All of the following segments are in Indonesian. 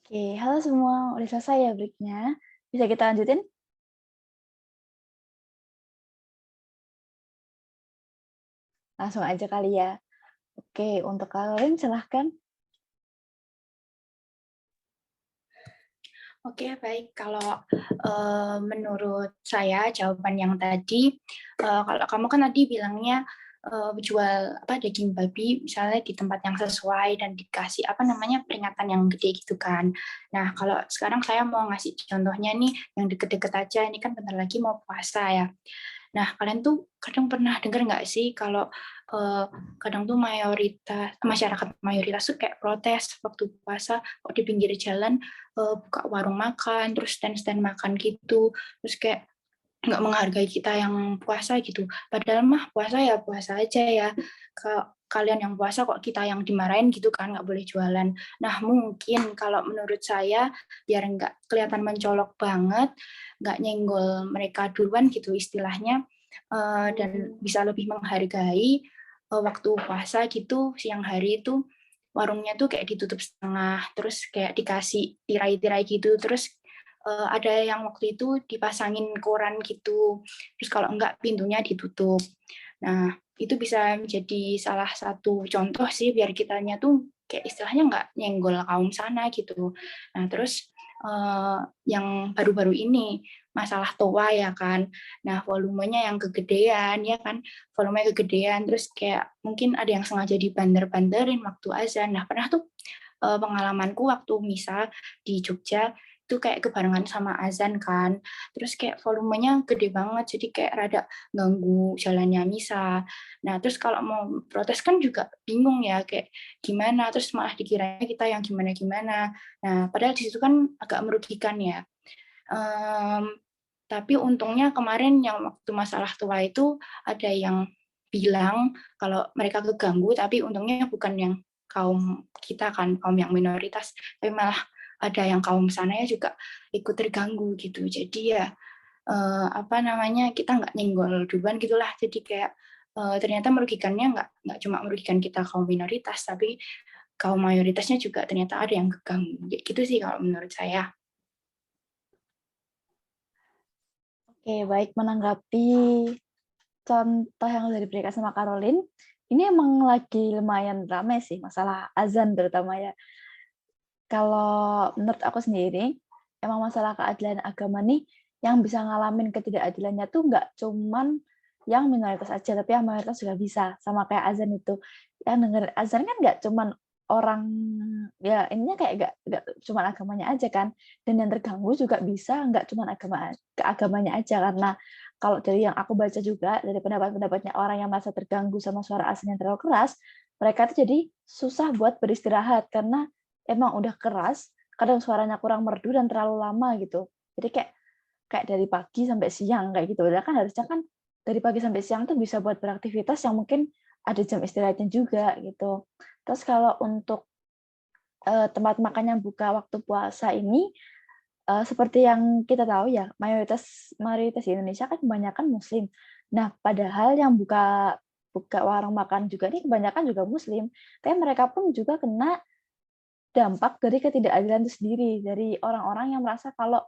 Oke, halo semua. Udah selesai ya break-nya? Bisa kita lanjutin? Langsung aja kali ya. Oke, untuk Kak silahkan. Oke, baik. Kalau menurut saya jawaban yang tadi, kalau kamu kan tadi bilangnya jual apa daging babi misalnya di tempat yang sesuai dan dikasih apa namanya peringatan yang gede gitu kan. Nah, kalau sekarang saya mau ngasih contohnya nih yang deket-deket aja. Ini kan bentar lagi mau puasa ya. Nah, kalian tuh kadang pernah dengar nggak sih kalau eh, kadang tuh masyarakat mayoritas tuh kayak protes waktu puasa kok di pinggir jalan buka warung makan, terus stand-stand makan gitu, terus kayak nggak menghargai kita yang puasa gitu. Padahal mah puasa ya puasa aja ya. Kalian yang puasa kok kita yang dimarahin gitu kan, nggak boleh jualan. Nah mungkin kalau menurut saya biar nggak kelihatan mencolok banget, nggak nyenggol mereka duluan gitu istilahnya, dan bisa lebih menghargai waktu puasa gitu siang hari itu warungnya tuh kayak ditutup setengah, terus kayak dikasih tirai-tirai gitu, terus ada yang waktu itu dipasangin koran gitu, terus kalau enggak pintunya ditutup. Nah, itu bisa menjadi salah satu contoh sih biar kitanya tuh kayak istilahnya nggak nyenggol kaum sana gitu. Nah, terus yang baru-baru ini masalah toa ya kan. Nah, volumenya yang kegedean ya kan, volumenya kegedean terus kayak mungkin ada yang sengaja dibanter-banterin waktu azan. Nah, pernah tuh pengalamanku waktu misa di Jogja itu kayak kebarengan sama azan kan, terus kayak volumenya gede banget jadi kayak rada ganggu jalannya misa. Nah terus kalau mau protes kan juga bingung ya kayak gimana, terus malah dikiranya kita yang gimana-gimana. Nah padahal di situ kan agak merugikan ya. Um, tapi untungnya kemarin yang waktu masalah tua itu ada yang bilang kalau mereka keganggu, tapi untungnya bukan yang kaum kita kan, kaum yang minoritas, tapi malah ada yang kaum sananya juga ikut terganggu gitu. Jadi ya apa namanya kita nggak nyenggol duluan gitulah. Jadi kayak ternyata merugikannya nggak cuma merugikan kita kaum minoritas, tapi kaum mayoritasnya juga ternyata ada yang keganggu. Gitu sih kalau menurut saya. Oke, baik menanggapi contoh yang sudah diberikan sama Caroline, ini emang lagi lumayan ramai sih masalah azan terutama ya. Kalau menurut aku sendiri, emang masalah keadilan agama nih yang bisa ngalamin ketidakadilannya tuh nggak cuman yang minoritas aja, tapi yang mayoritas juga bisa. Sama kayak azan itu. Yang denger azan kan nggak cuman orang, ya ininya kayak nggak cuman agamanya aja kan. Dan yang terganggu juga bisa nggak cuman keagamanya aja. Karena kalau dari yang aku baca juga, dari pendapat-pendapatnya orang yang merasa terganggu sama suara azan yang terlalu keras, mereka tuh jadi susah buat beristirahat karena emang udah keras, kadang suaranya kurang merdu dan terlalu lama gitu. Jadi kayak kayak dari pagi sampai siang kayak gitu. Padahal kan harusnya kan dari pagi sampai siang tuh bisa buat beraktivitas yang mungkin ada jam istirahatnya juga gitu. Terus kalau untuk tempat makan yang buka waktu puasa ini, seperti yang kita tahu ya, mayoritas mayoritas di Indonesia kan kebanyakan Muslim. Nah, padahal yang buka buka warung makan juga nih kebanyakan juga Muslim, tapi mereka pun juga kena dampak dari ketidakadilan itu sendiri, dari orang-orang yang merasa kalau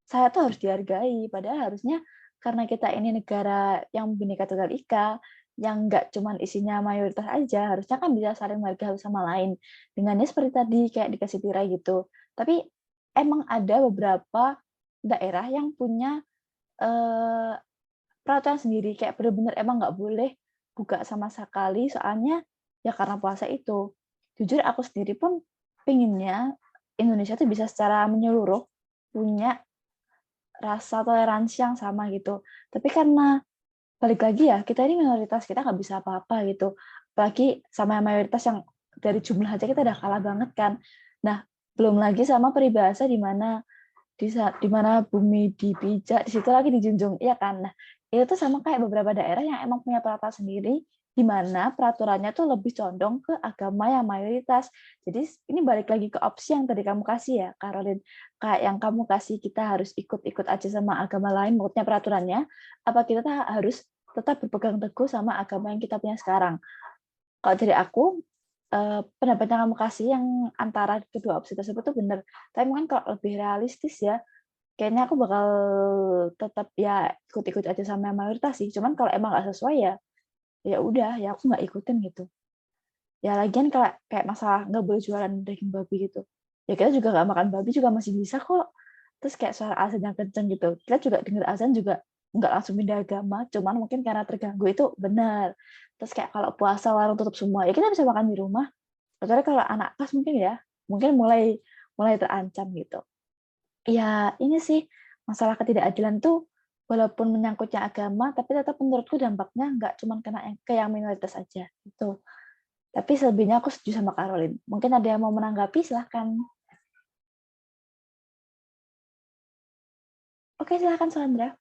saya tuh harus dihargai, padahal harusnya karena kita ini negara yang Bhinneka Tunggal Ika, yang nggak cuman isinya mayoritas aja, harusnya kan bisa saling menghargai satu sama lain. Dengannya seperti tadi, kayak dikasih tirai gitu. Tapi emang ada beberapa daerah yang punya eh, peraturan sendiri, kayak bener-bener emang nggak boleh buka sama sekali, soalnya ya karena puasa itu. Jujur aku sendiri pun pinginnya Indonesia tuh bisa secara menyeluruh punya rasa toleransi yang sama gitu. Tapi karena balik lagi ya, kita ini minoritas, kita nggak bisa apa-apa gitu. Apalagi sama yang mayoritas yang dari jumlah aja kita udah kalah banget kan. Nah, belum lagi sama peribahasa di mana di mana bumi dipijak, di situ lagi dijunjung, iya kan? Nah, itu tuh sama kayak beberapa daerah yang emang punya peraturan sendiri, di mana peraturannya tuh lebih condong ke agama yang mayoritas. Jadi ini balik lagi ke opsi yang tadi kamu kasih ya, Caroline. Kayak yang kamu kasih kita harus ikut-ikut aja sama agama lain, maksudnya peraturannya, apa kita harus tetap berpegang teguh sama agama yang kita punya sekarang. Kalau dari aku, pendapat yang kamu kasih yang antara kedua opsi tersebut tuh bener. Tapi mungkin kalau lebih realistis ya, kayaknya aku bakal tetap ya ikut-ikut aja sama yang mayoritas sih. Cuman kalau emang nggak sesuai ya, ya udah ya aku nggak ikutin gitu. Ya lagian kayak masalah nggak boleh jualan daging babi gitu. Ya kita juga nggak makan babi juga masih bisa kok. Terus kayak suara azan yang kenceng gitu. Kita juga denger azan juga nggak langsung pindah agama. Cuman mungkin karena terganggu itu benar. Terus kayak kalau puasa warung tutup semua, ya kita bisa makan di rumah. Kecuali kalau anak kos mungkin ya, mungkin mulai mulai terancam gitu. Ya ini sih masalah ketidakadilan tuh walaupun menyangkutnya agama, tapi tetap menurutku dampaknya nggak cuma kena ke yang minoritas aja gitu. Tapi selebihnya aku setuju sama Caroline. Mungkin ada yang mau menanggapi, silahkan. Oke, silahkan Sandra.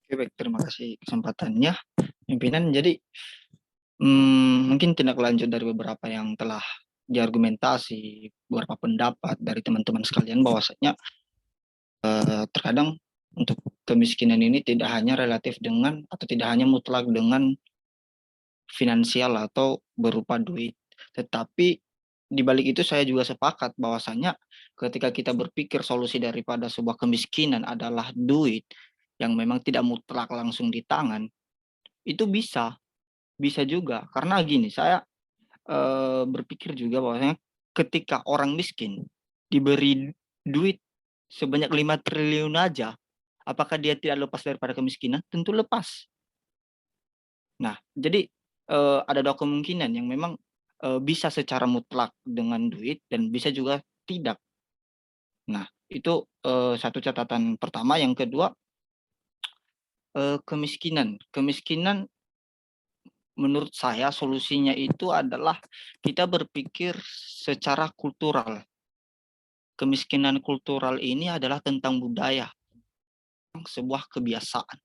Oke, baik, terima kasih kesempatannya, pimpinan. Jadi mungkin tindak lanjut dari beberapa yang telah diargumentasi, beberapa pendapat dari teman-teman sekalian, bahwasanya terkadang untuk kemiskinan ini tidak hanya relatif dengan atau tidak hanya mutlak dengan finansial atau berupa duit, tetapi di balik itu saya juga sepakat bahwasanya ketika kita berpikir solusi daripada sebuah kemiskinan adalah duit yang memang tidak mutlak langsung di tangan, itu bisa juga. Karena gini, saya berpikir juga bahwasanya ketika orang miskin diberi duit sebanyak 5 triliun aja, apakah dia tidak lepas daripada kemiskinan? Tentu lepas. Nah, jadi ada dua kemungkinan yang memang bisa secara mutlak dengan duit dan bisa juga tidak. Nah, itu satu catatan pertama. Yang kedua, kemiskinan. Kemiskinan menurut saya solusinya itu adalah kita berpikir secara kultural. Kemiskinan kultural ini adalah tentang budaya, sebuah kebiasaan.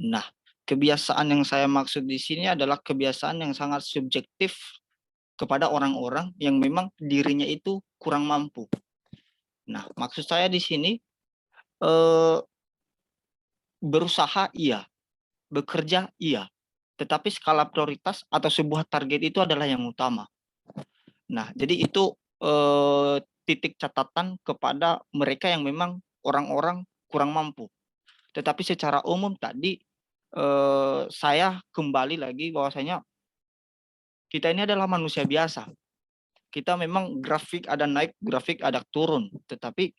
Nah, kebiasaan yang saya maksud di sini adalah kebiasaan yang sangat subjektif kepada orang-orang yang memang dirinya itu kurang mampu. Nah, maksud saya di sini eh, berusaha iya, bekerja iya, tetapi skala prioritas atau sebuah target itu adalah yang utama. Nah, jadi itu titik catatan kepada mereka yang memang orang-orang kurang mampu. Tetapi secara umum tadi saya kembali lagi bahwasanya kita ini adalah manusia biasa. Kita memang grafik ada naik, grafik ada turun, tetapi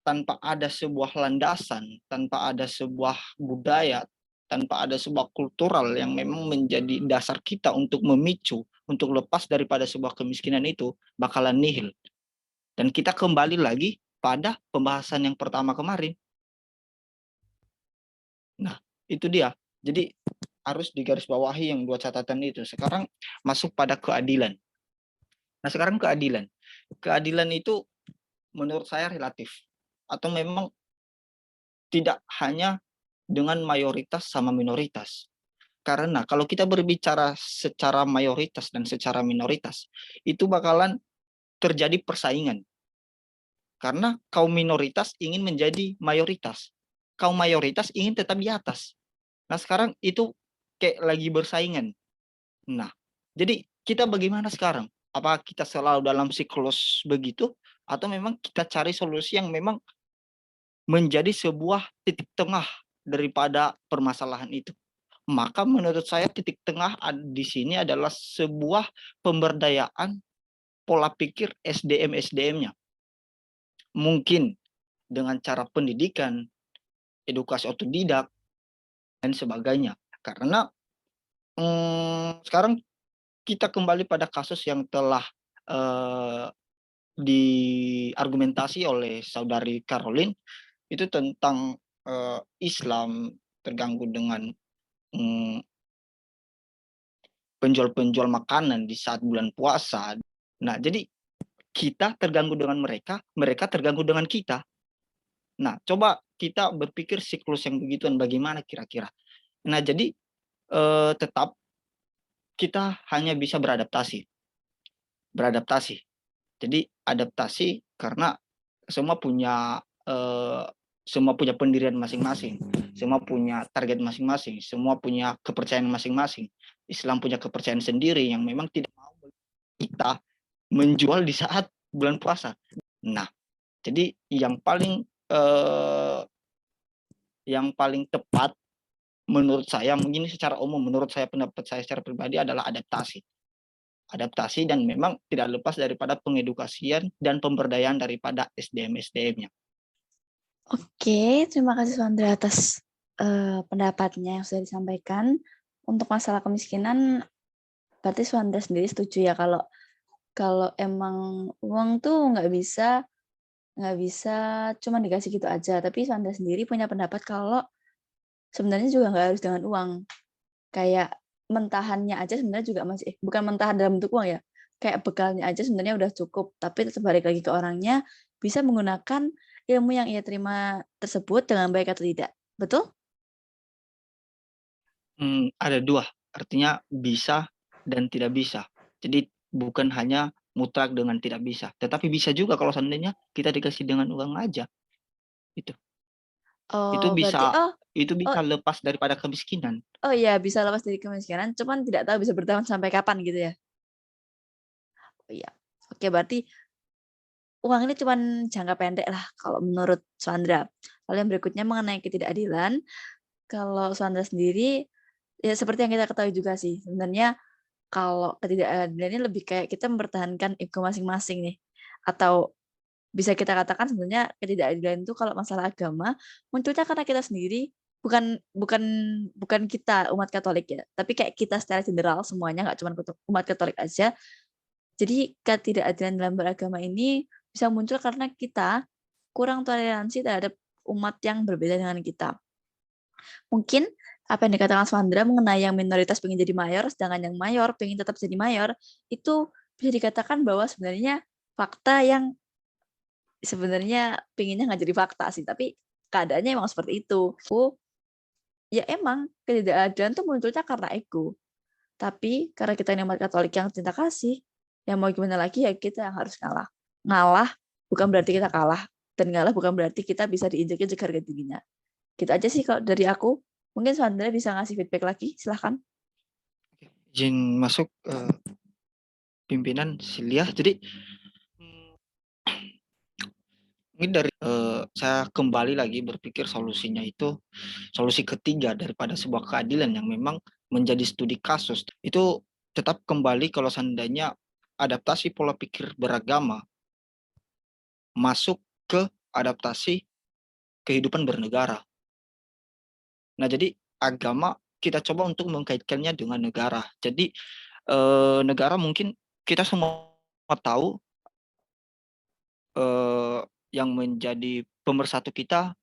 tanpa ada sebuah landasan, tanpa ada sebuah budaya, tanpa ada sebuah kultural yang memang menjadi dasar kita untuk memicu, untuk lepas daripada sebuah kemiskinan itu, bakalan nihil. Dan kita kembali lagi pada pembahasan yang pertama kemarin. Nah, itu dia. Jadi harus digarisbawahi yang dua catatan itu. Sekarang masuk pada keadilan. Nah, sekarang keadilan. Keadilan itu menurut saya relatif. Atau memang tidak hanya dengan mayoritas sama minoritas. Karena kalau kita berbicara secara mayoritas dan secara minoritas, itu bakalan terjadi persaingan. Karena kaum minoritas ingin menjadi mayoritas. Kaum mayoritas ingin tetap di atas. Nah, sekarang itu kayak lagi bersaingan. Nah, jadi kita bagaimana sekarang? Apa kita selalu dalam siklus begitu? Atau memang kita cari solusi yang memang menjadi sebuah titik tengah daripada permasalahan itu? Maka menurut saya titik tengah di sini adalah sebuah pemberdayaan pola pikir SDM-SDM-nya. Mungkin dengan cara pendidikan, edukasi otodidak, dan sebagainya. Karena sekarang kita kembali pada kasus yang telah diargumentasi oleh saudari Caroline, itu tentang Islam terganggu dengan penjual-penjual makanan di saat bulan puasa. Nah, jadi kita terganggu dengan mereka, mereka terganggu dengan kita. Nah, coba kita berpikir siklus yang begituan bagaimana kira-kira. Nah, jadi tetap kita hanya bisa beradaptasi. Beradaptasi. Jadi adaptasi karena semua punya semua punya pendirian masing-masing, semua punya target masing-masing, semua punya kepercayaan masing-masing. Islam punya kepercayaan sendiri yang memang tidak mau kita menjual di saat bulan puasa. Nah, jadi yang paling tepat menurut saya, mungkin secara umum, menurut saya, pendapat saya secara pribadi adalah adaptasi. Adaptasi dan memang tidak lepas daripada pengedukasian dan pemberdayaan daripada SDM-SDM-nya. Oke, terima kasih Swandra atas pendapatnya yang sudah disampaikan. Untuk masalah kemiskinan, berarti Swandra sendiri setuju ya kalau emang uang tuh nggak bisa cuma dikasih gitu aja. Tapi Swandra sendiri punya pendapat kalau sebenarnya juga nggak harus dengan uang. Kayak mentahannya aja sebenarnya juga masih, bukan mentahan dalam bentuk uang ya, kayak bekalnya aja sebenarnya udah cukup, tapi tetap balik lagi ke orangnya, bisa menggunakan ilmu yang ia terima tersebut dengan baik atau tidak. Betul? Ada dua, artinya bisa dan tidak bisa. Jadi bukan hanya mutlak dengan tidak bisa, tetapi bisa juga kalau seandainya kita dikasih dengan uang aja. Itu Oh, berarti itu oh bisa lepas daripada kemiskinan. oh iya, bisa lepas dari kemiskinan, cuman tidak tahu bisa bertahan sampai kapan gitu ya. Oh iya. Oke, berarti uang ini cuman jangka pendek lah kalau menurut Swandra. Lalu yang berikutnya mengenai ketidakadilan, kalau Swandra sendiri ya seperti yang kita ketahui juga sih, sebenarnya kalau ketidakadilan ini lebih kayak kita mempertahankan ego masing-masing nih. Atau bisa kita katakan sebenarnya ketidakadilan itu kalau masalah agama munculnya karena kita sendiri, bukan bukan bukan kita umat Katolik ya, tapi kayak kita secara general semuanya, nggak cuma umat Katolik aja. Jadi ketidakadilan dalam beragama ini bisa muncul karena kita kurang toleransi terhadap umat yang berbeda dengan kita. Mungkin apa yang dikatakan Swandra mengenai yang minoritas pengen jadi mayor, sedangkan yang mayor pengen tetap jadi mayor, itu bisa dikatakan bahwa sebenarnya fakta yang sebenarnya pinginnya nggak jadi fakta sih, tapi keadaannya emang seperti itu. Ya emang ketidakadilan tuh munculnya karena ego. Tapi karena kita ini umat Katolik yang cinta kasih, ya mau gimana lagi ya kita yang harus ngalah. Ngalah bukan berarti kita kalah, dan ngalah bukan berarti kita bisa diinjek-injek harga dirinya. Gitu aja sih kalau dari aku. Mungkin Swandra bisa ngasih feedback lagi, silahkan. Izin masuk pimpinan Silia. Jadi mungkin dari saya kembali lagi berpikir solusinya itu solusi ketiga daripada sebuah keadilan yang memang menjadi studi kasus itu tetap kembali kalau seandainya adaptasi pola pikir beragama masuk ke adaptasi kehidupan bernegara. Nah, jadi agama kita coba untuk mengkaitkannya dengan negara. Jadi negara mungkin kita semua tahu yang menjadi pemersatu kita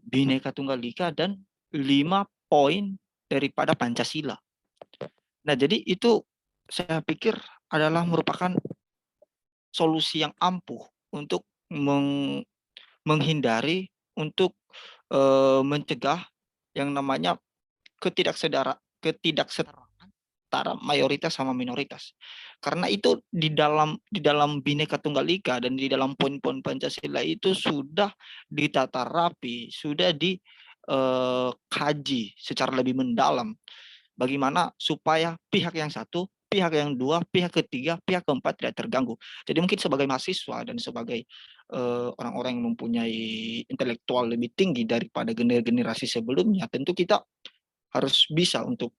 Bhinneka Tunggal Ika dan 5 poin daripada Pancasila. Nah, jadi itu saya pikir adalah merupakan solusi yang ampuh untuk menghindari, untuk mencegah yang namanya ketidaksetaraan antara mayoritas sama minoritas. Karena itu di dalam Bhinneka Tunggal Ika dan di dalam poin-poin Pancasila itu sudah ditata rapi, sudah dikaji secara lebih mendalam bagaimana supaya pihak yang satu, pihak yang dua, pihak ketiga, pihak keempat tidak terganggu. Jadi mungkin sebagai mahasiswa dan sebagai orang-orang yang mempunyai intelektual lebih tinggi daripada generasi sebelumnya, tentu kita harus bisa untuk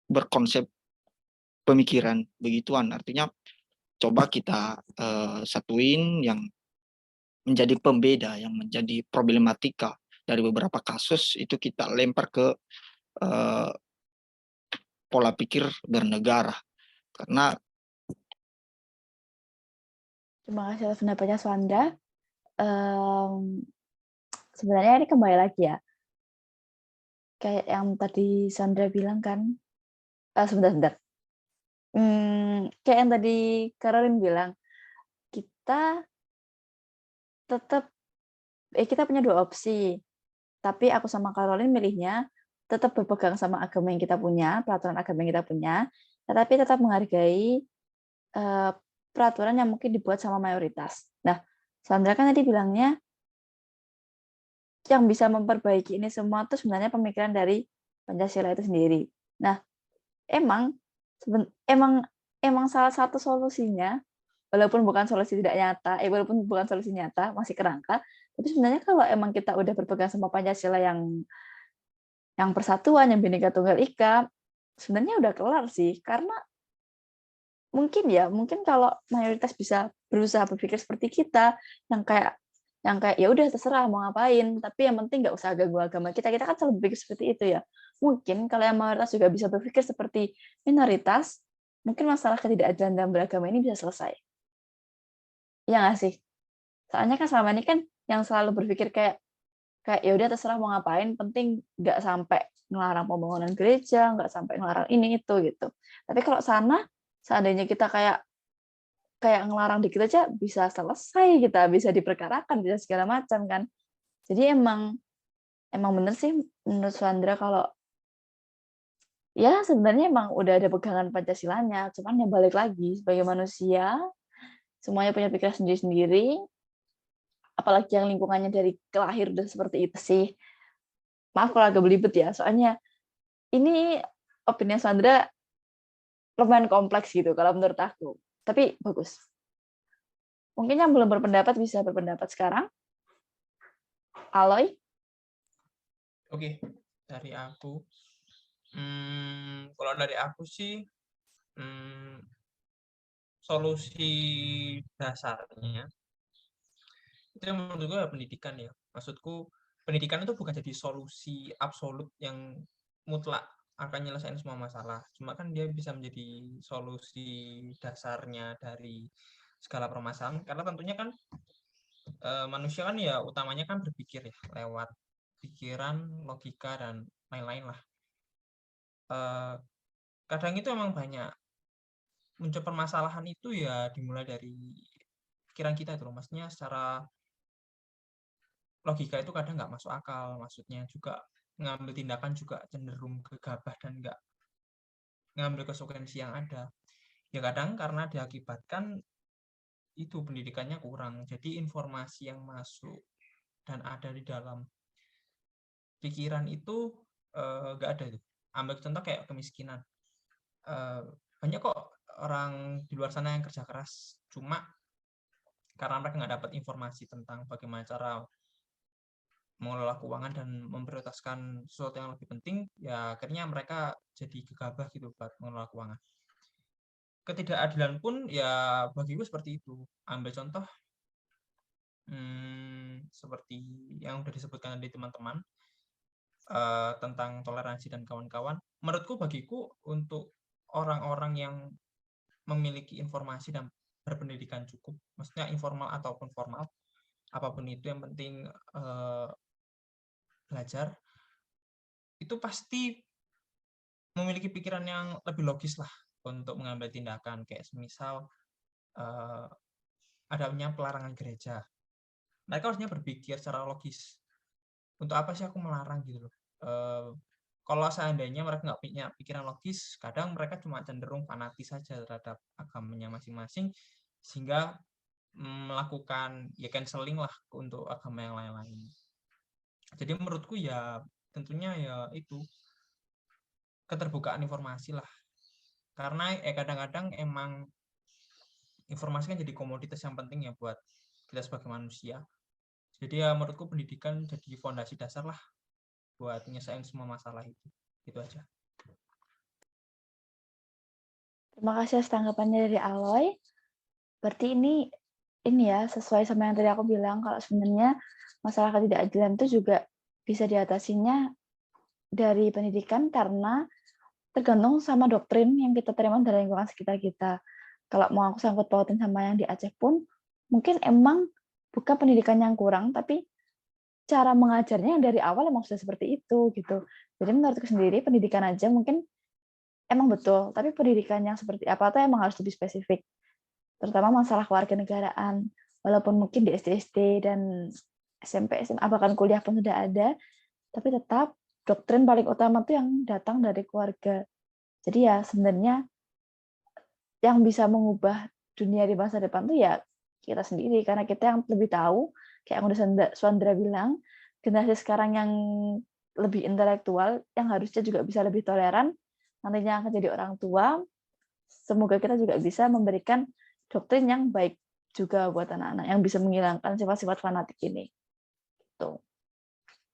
berkonsep pemikiran begituan. Artinya coba kita satuin yang menjadi pembeda, yang menjadi problematika dari beberapa kasus itu kita lempar ke pola pikir bernegara. Karena Terima kasih atas pendapatnya Swandra. Sebenarnya ini kembali lagi ya. Kayak yang tadi Sandra bilang kan. Sebentar. Kayak yang tadi Caroline bilang, kita tetap kita punya dua opsi. Tapi aku sama Caroline milihnya tetap berpegang sama agama yang kita punya, peraturan agama yang kita punya, tetapi tetap menghargai peraturan yang mungkin dibuat sama mayoritas. Nah, Sandra kan tadi bilangnya yang bisa memperbaiki ini semua tuh sebenarnya pemikiran dari Pancasila itu sendiri. Nah, emang emang salah satu solusinya, walaupun bukan solusi tidak nyata, walaupun bukan solusi nyata, masih kerangka, tapi sebenarnya kalau emang kita udah berpegang sama Pancasila yang persatuan, yang Bhinneka Tunggal Ika, sebenarnya udah kelar sih. Karena mungkin kalau mayoritas bisa berusaha berpikir seperti kita, yang kayak ya udah terserah mau ngapain, tapi yang penting nggak usah ganggu agama kita. Kita kan selalu berpikir seperti itu ya. Mungkin kalau yang mayoritas juga bisa berpikir seperti minoritas, mungkin masalah ketidakadilan dalam beragama ini bisa selesai. Iya nggak sih? Soalnya kan selama ini kan yang selalu berpikir kayak ya udah terserah mau ngapain, penting nggak sampai ngelarang pembangunan gereja, nggak sampai ngelarang ini itu gitu. Tapi kalau seandainya kita kayak ngelarang dikit aja bisa selesai, kita bisa diperkarakan, bisa segala macam kan. Jadi emang bener sih menurut Sandra kalau ya sebenarnya emang udah ada pegangan Pancasilanya, cuman ya balik lagi sebagai manusia semuanya punya pikiran sendiri-sendiri, apalagi yang lingkungannya dari kelahir udah seperti itu sih. Maaf kalau agak belibet ya, soalnya ini opini Sandra lumayan kompleks gitu kalau menurut aku. Tapi bagus. Mungkin yang belum berpendapat bisa berpendapat sekarang. Aloy? Oke, dari aku. Kalau dari aku sih, solusi dasarnya itu menurut gue pendidikan ya. Maksudku pendidikan itu bukan jadi solusi absolut yang mutlak akan nyelesain semua masalah. Cuma kan dia bisa menjadi solusi dasarnya dari segala permasalahan. Karena tentunya kan manusia kan ya utamanya kan berpikir ya lewat pikiran, logika dan lain-lain lah. Kadang itu emang banyak muncul permasalahan itu ya dimulai dari pikiran kita itu loh. Maksudnya secara logika itu kadang nggak masuk akal, maksudnya juga ngambil tindakan juga cenderung gegabah dan nggak ngambil konsekuensi yang ada. Ya kadang karena diakibatkan itu pendidikannya kurang, jadi informasi yang masuk dan ada di dalam pikiran itu nggak ada itu. Ambil contoh kayak kemiskinan. Banyak kok orang di luar sana yang kerja keras, cuma karena mereka nggak dapat informasi tentang bagaimana cara mengelola keuangan dan memprioritaskan sesuatu yang lebih penting, ya akhirnya mereka jadi gegabah gitu buat mengelola keuangan. Ketidakadilan pun ya bagiku seperti itu. Ambil contoh seperti yang sudah disebutkan tadi teman-teman tentang toleransi dan kawan-kawan. Menurutku bagiku untuk orang-orang yang memiliki informasi dan berpendidikan cukup, maksudnya informal ataupun formal, apapun itu yang penting belajar, itu pasti memiliki pikiran yang lebih logis lah untuk mengambil tindakan, kayak semisal adanya pelarangan gereja. Mereka harusnya berpikir secara logis. Untuk apa sih aku melarang gitu loh. Kalau seandainya mereka nggak punya pikiran logis, kadang mereka cuma cenderung fanatis saja terhadap agamanya masing-masing, sehingga melakukan ya canceling lah untuk agama yang lain-lain. Jadi menurutku ya tentunya ya itu keterbukaan informasi lah. Karena kadang-kadang emang informasi kan jadi komoditas yang penting ya buat kita sebagai manusia. Jadi ya menurutku pendidikan jadi fondasi dasar lah buat nyelesain semua masalah itu. Itu aja. Terima kasih atas tanggapannya dari Aloy. Berarti ini ya sesuai sama yang tadi aku bilang, kalau sebenarnya masalah ketidakadilan itu juga bisa diatasinya dari pendidikan karena tergantung sama doktrin yang kita terima dari lingkungan sekitar kita. Kalau mau aku sangkut pautin sama yang di Aceh pun, mungkin emang bukan pendidikan yang kurang, tapi cara mengajarnya yang dari awal emang sudah seperti itu gitu. Jadi menurutku sendiri pendidikan aja mungkin emang betul, tapi pendidikan yang seperti apa tuh emang harus lebih spesifik. Terutama masalah kewarganegaraan. Walaupun mungkin di SD dan SMP, SMA, bahkan kuliah pun sudah ada, tapi tetap doktrin paling utama tuh yang datang dari keluarga. Jadi ya sebenarnya yang bisa mengubah dunia di masa depan tuh ya kita sendiri, karena kita yang lebih tahu, kayak yang udah Sandra bilang, generasi sekarang yang lebih intelektual, yang harusnya juga bisa lebih toleran, nantinya akan jadi orang tua. Semoga kita juga bisa memberikan doktrin yang baik juga buat anak-anak, yang bisa menghilangkan sifat-sifat fanatik ini. Tuh.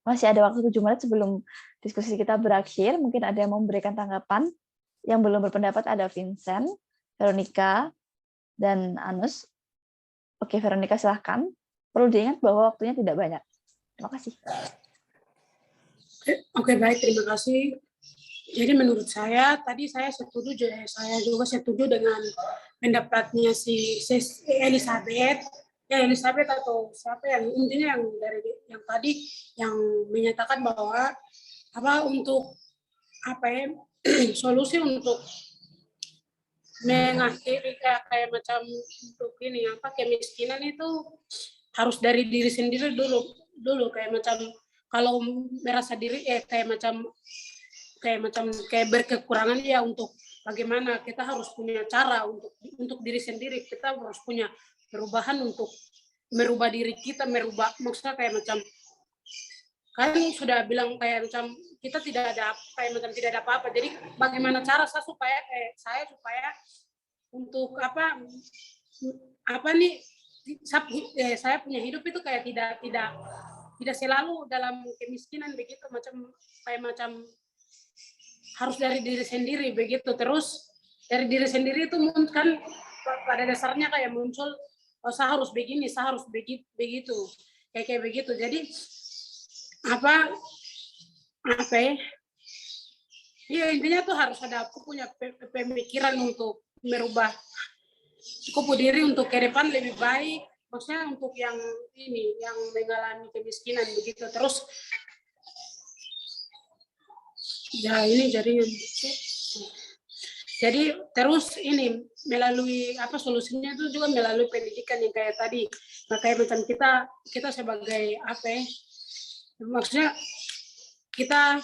Masih ada waktu 7 menit sebelum diskusi kita berakhir. Mungkin ada yang mau memberikan tanggapan. Yang belum berpendapat ada Vincent, Veronica, dan Anus. Oke, Veronica silahkan. Perlu diingat bahwa waktunya tidak banyak. Terima kasih. Oke, baik, terima kasih. Jadi menurut saya, tadi saya juga setuju dengan pendapatnya si Elizabeth, Elizabeth atau siapa yang intinya yang tadi yang menyatakan bahwa untuk solusi untuk mengakhiri kayak macam untuk ini kemiskinan itu harus dari diri sendiri dulu kayak macam kalau merasa diri kayak berkekurangan ya, untuk bagaimana kita harus punya cara untuk diri sendiri, kita harus punya perubahan untuk merubah diri kita, maksudnya kayak macam kan sudah bilang kayak macam kita tidak ada apa-apa, jadi bagaimana cara saya supaya untuk saya punya hidup itu kayak tidak selalu dalam kemiskinan begitu, macam harus dari diri sendiri begitu. Terus dari diri sendiri itu kan pada dasarnya kayak muncul saya harus begini, saya harus begitu kayak begitu. Jadi ya intinya tuh harus ada punya pemikiran untuk merubah kupu diri untuk ke depan lebih baik, maksudnya untuk yang mengalami kemiskinan begitu. Terus ya ini jadi terus ini melalui solusinya itu juga melalui pendidikan yang kayak tadi. Nah, kayak macam kita sebagai maksudnya kita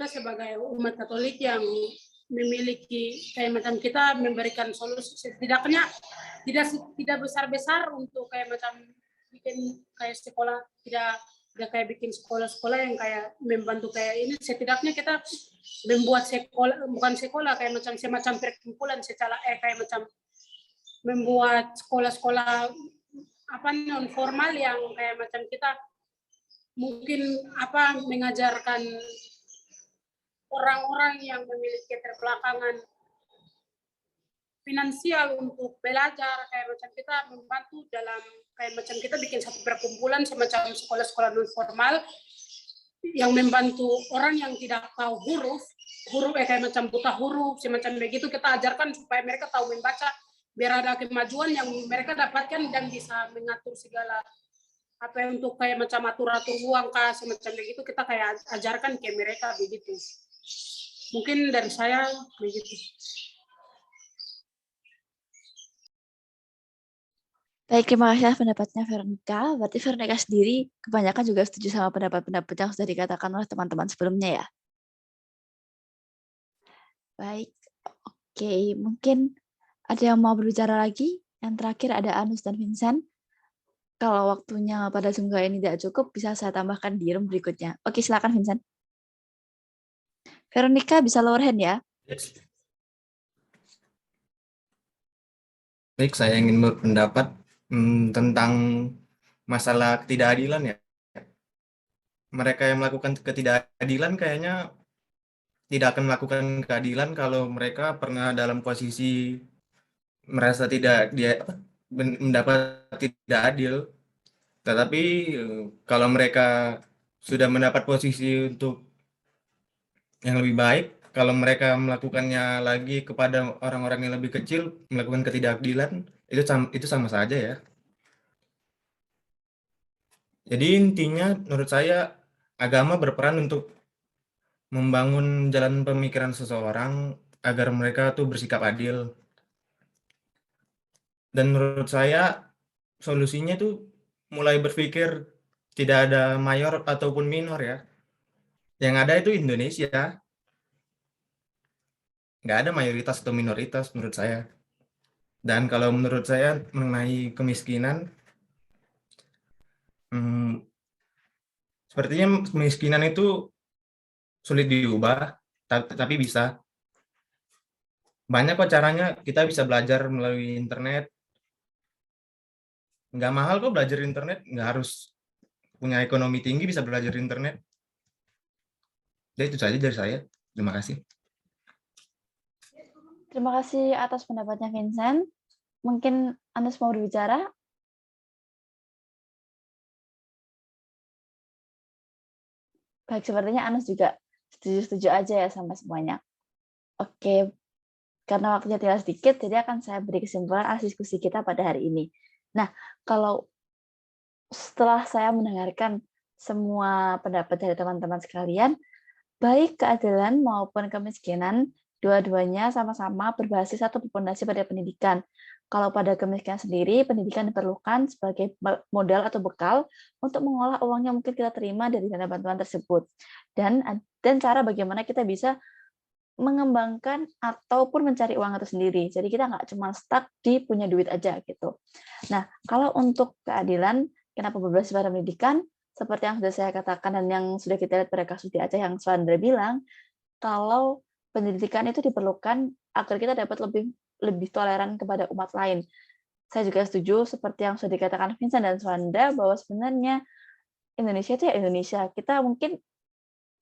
sebagai umat Katolik yang memiliki kayak macam kita memberikan solusi, setidaknya tidak besar-besar untuk kayak macam bikin kayak sekolah, tidak kayak bikin sekolah-sekolah yang kayak membantu kayak ini, setidaknya kita membuat bukan sekolah kayak macam semacam perkumpulan secara kayak macam membuat sekolah-sekolah non formal yang kayak macam kita mungkin mengajarkan orang-orang yang memiliki keterbelakangan finansial untuk belajar, kayak macam kita membantu dalam kayak macam kita bikin satu perkumpulan semacam sekolah-sekolah non formal yang membantu orang yang tidak tahu huruf kayak macam buta huruf semacam begitu, kita ajarkan supaya mereka tahu membaca, biar ada kemajuan yang mereka dapatkan dan bisa mengatur segala untuk kayak macam atur-atur uang semacam begitu, kita kayak ajarkan ke mereka begitu. Mungkin dari saya begitu. Baik, terima kasih atas pendapatnya Veronica. Berarti Veronica sendiri kebanyakan juga setuju sama pendapat-pendapat yang sudah dikatakan oleh teman-teman sebelumnya ya. Baik, oke. Mungkin ada yang mau berbicara lagi? Yang terakhir ada Anus dan Vincent. Kalau waktunya pada Zoom ini tidak cukup, bisa saya tambahkan di room berikutnya. Oke, silakan Vincent. Veronica bisa lower hand ya. Baik, saya ingin berpendapat tentang masalah ketidakadilan ya. Mereka yang melakukan ketidakadilan kayaknya tidak akan melakukan keadilan kalau mereka pernah dalam posisi merasa mendapat tidak adil. Tetapi kalau mereka sudah mendapat posisi untuk yang lebih baik, kalau mereka melakukannya lagi kepada orang-orang yang lebih kecil, melakukan ketidakadilan, itu sama saja ya. Jadi intinya menurut saya agama berperan untuk membangun jalan pemikiran seseorang agar mereka tuh bersikap adil. Dan menurut saya solusinya tuh mulai berpikir tidak ada mayor ataupun minor ya. Yang ada itu Indonesia. Nggak ada mayoritas atau minoritas menurut saya. Dan kalau menurut saya mengenai kemiskinan, Sepertinya kemiskinan itu sulit diubah, tapi bisa. Banyak kok caranya, kita bisa belajar melalui internet. Nggak mahal kok belajar internet, nggak harus punya ekonomi tinggi bisa belajar internet. Jadi itu saja dari saya. Terima kasih. Terima kasih atas pendapatnya Vincent. Mungkin Anas mau berbicara? Baik, sepertinya Anas juga setuju-setuju aja ya sama semuanya. Oke, karena waktunya tinggal sedikit, jadi akan saya beri kesimpulan atas diskusi kita pada hari ini. Nah, kalau setelah saya mendengarkan semua pendapat dari teman-teman sekalian, baik keadilan maupun kemiskinan, dua-duanya sama-sama berbasis atau berfondasi pada pendidikan. Kalau pada kemiskinan sendiri, pendidikan diperlukan sebagai modal atau bekal untuk mengolah uang yang mungkin kita terima dari dana bantuan tersebut. Dan cara bagaimana kita bisa mengembangkan ataupun mencari uang itu sendiri. Jadi kita nggak cuma stuck di punya duit aja gitu. Nah, kalau untuk keadilan, kenapa berbasis pada pendidikan? Seperti yang sudah saya katakan dan yang sudah kita lihat pada kasus di Aceh yang Swandra bilang, kalau pendidikan itu diperlukan agar kita dapat lebih toleran kepada umat lain. Saya juga setuju seperti yang sudah dikatakan Vincent dan Swanda bahwa sebenarnya Indonesia itu ya Indonesia. Kita mungkin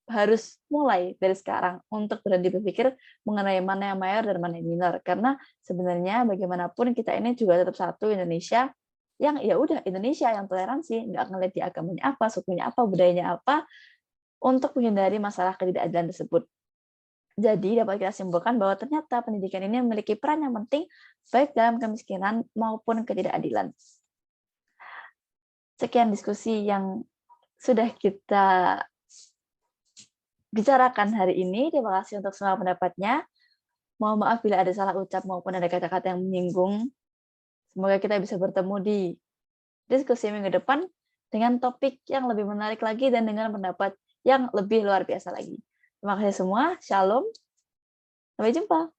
harus mulai dari sekarang untuk berhenti berpikir mengenai mana yang mayor dan mana yang minor. Karena sebenarnya bagaimanapun kita ini juga tetap satu Indonesia yang ya udah Indonesia yang toleransi, nggak ngelihat di agamanya apa, sukunya apa, budayanya apa, untuk menghindari masalah ketidakadilan tersebut. Jadi dapat kita simpulkan bahwa ternyata pendidikan ini memiliki peran yang penting baik dalam kemiskinan maupun ketidakadilan. Sekian diskusi yang sudah kita bicarakan hari ini. Terima kasih untuk semua pendapatnya. Mohon maaf bila ada salah ucap maupun ada kata-kata yang menyinggung. Semoga kita bisa bertemu di diskusi minggu depan dengan topik yang lebih menarik lagi dan dengan pendapat yang lebih luar biasa lagi. Terima kasih semua. Shalom. Sampai jumpa.